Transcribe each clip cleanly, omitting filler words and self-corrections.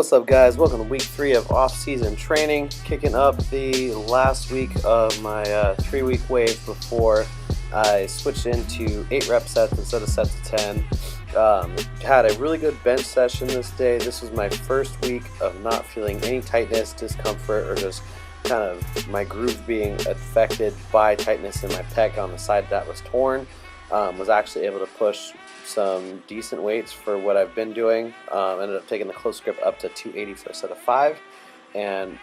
What's up, guys? Welcome to week 3 of off-season training, kicking up the last week of my 3-week wave before I switched into 8 rep sets instead of sets of 10. Had a really good bench session this day. This was my first week of not feeling any tightness, discomfort, or just kind of my groove being affected by tightness in my pec on the side that was torn. Was actually able to push some decent weights for what I've been doing. Ended up taking the close grip up to 280 for a set of 5, and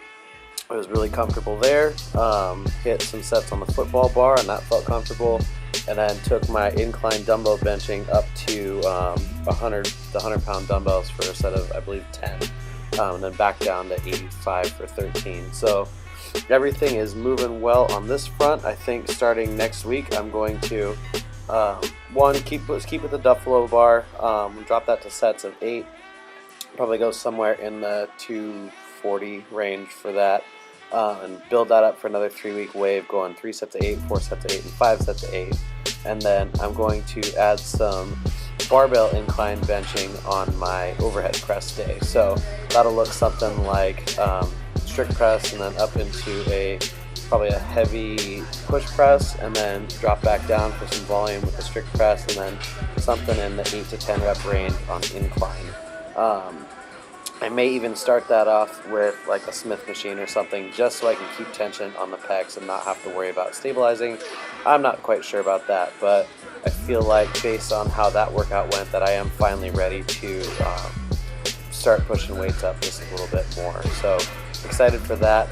I was really comfortable there. Hit some sets on the football bar, and that felt comfortable. And then took my incline dumbbell benching up to the 100-pound dumbbells for a set of, I believe, 10. And then back down to 85 for 13. So everything is moving well on this front. I think starting next week, I'm going to keep with the Duffalo bar, drop that to sets of 8, probably go somewhere in the 240 range for that, and build that up for another 3-week wave, going 3 sets of 8, 4 sets of 8, and 5 sets of 8. And then I'm going to add some barbell incline benching on my overhead press day. So that'll look something like strict press, and then up into probably a heavy push press, and then drop back down for some volume with the strict press, and then something in the 8 to 10 rep range on incline. I may even start that off with like a Smith machine or something, just so I can keep tension on the pecs and not have to worry about stabilizing. I'm not quite sure about that, but I feel like based on how that workout went, that I am finally ready to start pushing weights up just a little bit more. So excited for that.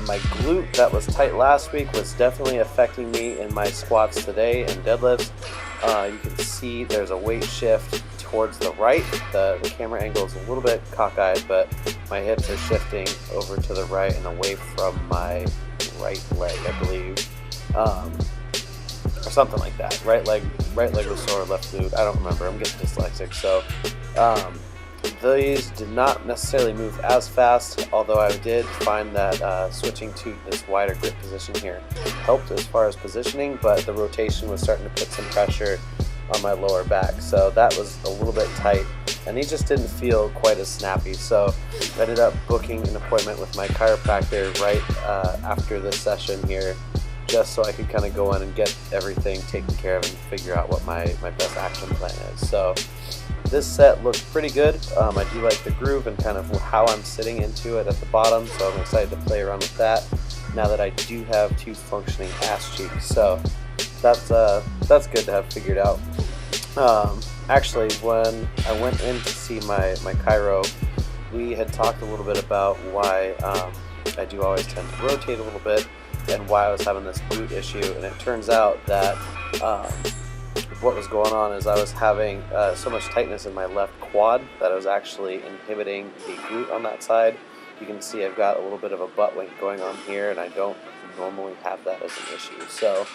My glute that was tight last week was definitely affecting me in my squats today and deadlifts. You can see there's a weight shift towards the right. The camera angle is a little bit cockeyed, but my hips are shifting over to the right and away from my right leg, I believe, or something like that. Right leg was sore, left glute. I don't remember. I'm getting dyslexic, so these did not necessarily move as fast, although I did find that switching to this wider grip position here helped as far as positioning, but the rotation was starting to put some pressure on my lower back, so that was a little bit tight, and he just didn't feel quite as snappy. So I ended up booking an appointment with my chiropractor right after this session here, just so I could kind of go in and get everything taken care of and figure out what my best action plan is. So this set looked pretty good. I do like the groove and kind of how I'm sitting into it at the bottom, so I'm excited to play around with that now that I do have 2 functioning ass cheeks. So that's good to have figured out. Actually, when I went in to see my chiro, we had talked a little bit about why I do always tend to rotate a little bit, and why I was having this glute issue. And it turns out that what was going on is I was having so much tightness in my left quad that I was actually inhibiting the glute on that side. You can see I've got a little bit of a butt wink going on here, and I don't normally have that as an issue. So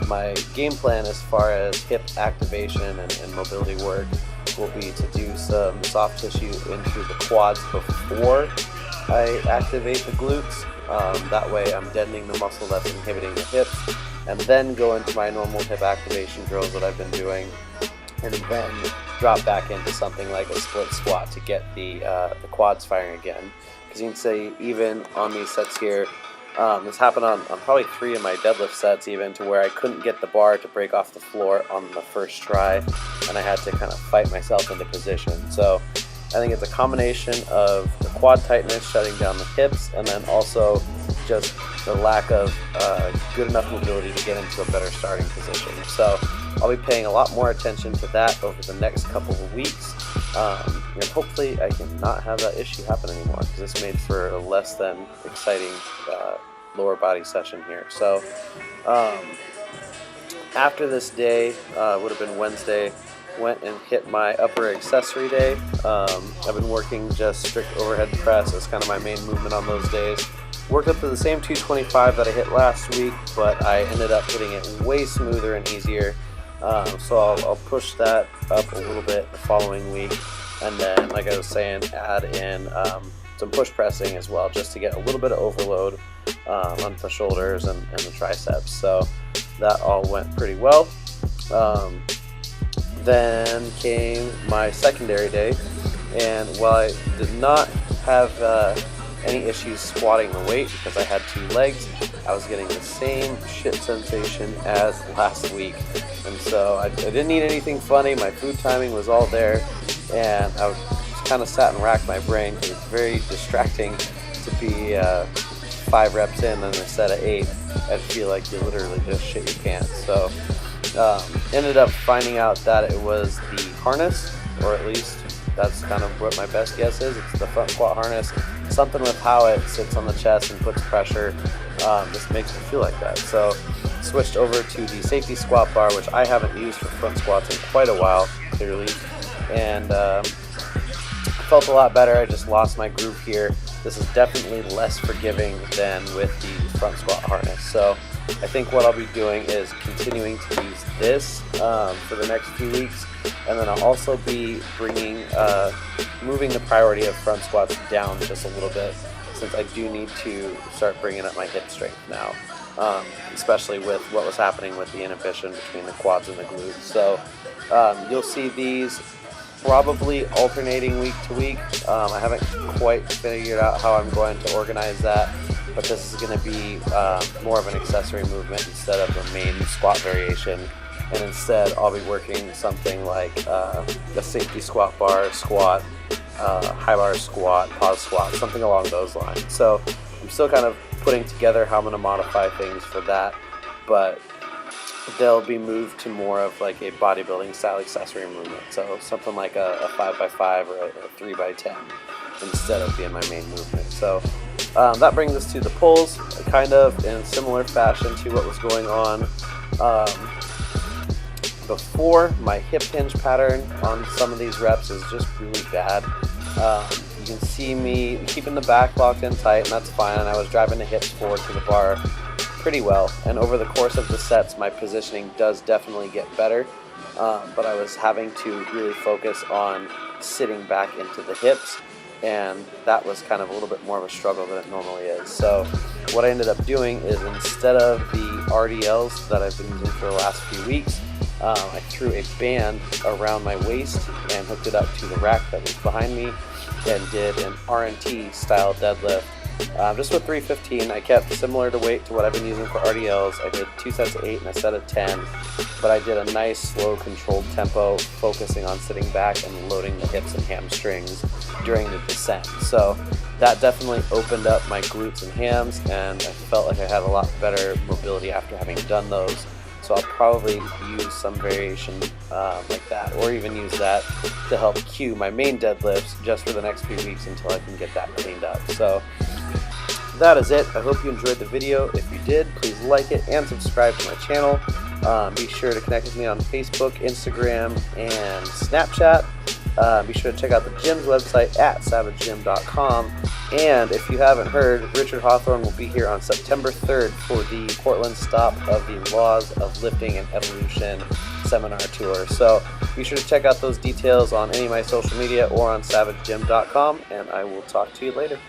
my game plan as far as hip activation and mobility work will be to do some soft tissue into the quads before I activate the glutes. That way I'm deadening the muscle that's inhibiting the hips, and then go into my normal hip activation drills that I've been doing, and then drop back into something like a split squat to get the quads firing again. Because you can see even on these sets here, this happened on probably 3 of my deadlift sets, even, to where I couldn't get the bar to break off the floor on the first try, and I had to kind of fight myself into position. So I think it's a combination of the quad tightness shutting down the hips, and then also just the lack of good enough mobility to get into a better starting position. So I'll be paying a lot more attention to that over the next couple of weeks, and hopefully I can not have that issue happen anymore, because this made for a less than exciting lower body session here. So after this day, would have been Wednesday, went and hit my upper accessory day. I've been working just strict overhead press as kind of my main movement on those days. Worked up to the same 225 that I hit last week, but I ended up hitting it way smoother and easier. So I'll push that up a little bit the following week, and then, like I was saying, add in some push pressing as well, just to get a little bit of overload on the shoulders and the triceps. So that all went pretty well. Then came my secondary day, and while I did not have any issues squatting the weight because I had 2 legs. I was getting the same shit sensation as last week, and so I didn't eat anything funny. My food timing was all there, and I kind of sat and racked my brain because it's very distracting to be 5 reps in and a set of 8. I feel like you literally just shit your pants. So ended up finding out that it was the harness, or at least that's kind of what my best guess is. It's the front squat harness. Something with how it sits on the chest and puts pressure just makes me feel like that. So switched over to the safety squat bar, which I haven't used for front squats in quite a while, clearly, and felt a lot better. I just lost my groove here. This is definitely less forgiving than with the front squat harness. So I think what I'll be doing is continuing to use this for the next few weeks, and then I'll also be bringing, moving the priority of front squats down just a little bit, since I do need to start bringing up my hip strength now, especially with what was happening with the inhibition between the quads and the glutes. So you'll see these probably alternating week to week. I haven't quite figured out how I'm going to organize that, but this is going to be more of an accessory movement instead of a main squat variation, and instead I'll be working something like the safety squat bar squat, high bar squat, pause squat, something along those lines. So I'm still kind of putting together how I'm going to modify things for that, but they'll be moved to more of like a bodybuilding style accessory movement. So something like a 5x5 or a 3x10 instead of being my main movement. So that brings us to the pulls, kind of in a similar fashion to what was going on before. My hip hinge pattern on some of these reps is just really bad. You can see me keeping the back locked in tight, and that's fine, and I was driving the hips forward to the bar pretty well, and over the course of the sets my positioning does definitely get better, but I was having to really focus on sitting back into the hips, and that was kind of a little bit more of a struggle than it normally is. So what I ended up doing is, instead of the RDLs that I've been using for the last few weeks, I threw a band around my waist and hooked it up to the rack that was behind me and did an RNT style deadlift. Just with 315, I kept similar to weight to what I've been using for RDLs. I did 2 sets of 8 and a set of 10, but I did a nice slow controlled tempo, focusing on sitting back and loading the hips and hamstrings during the descent. So that definitely opened up my glutes and hams, and I felt like I had a lot better mobility after having done those. So I'll probably use some variation like that, or even use that to help cue my main deadlifts just for the next few weeks until I can get that cleaned up. So that is it. I hope you enjoyed the video. If you did, please like it and subscribe to my channel. Be sure to connect with me on Facebook, Instagram, and Snapchat. Be sure to check out the gym's website at savagegym.com. And if you haven't heard, Richard Hawthorne will be here on September 3rd for the Portland stop of the Laws of Lifting and Evolution seminar tour. So be sure to check out those details on any of my social media or on savagegym.com, and I will talk to you later.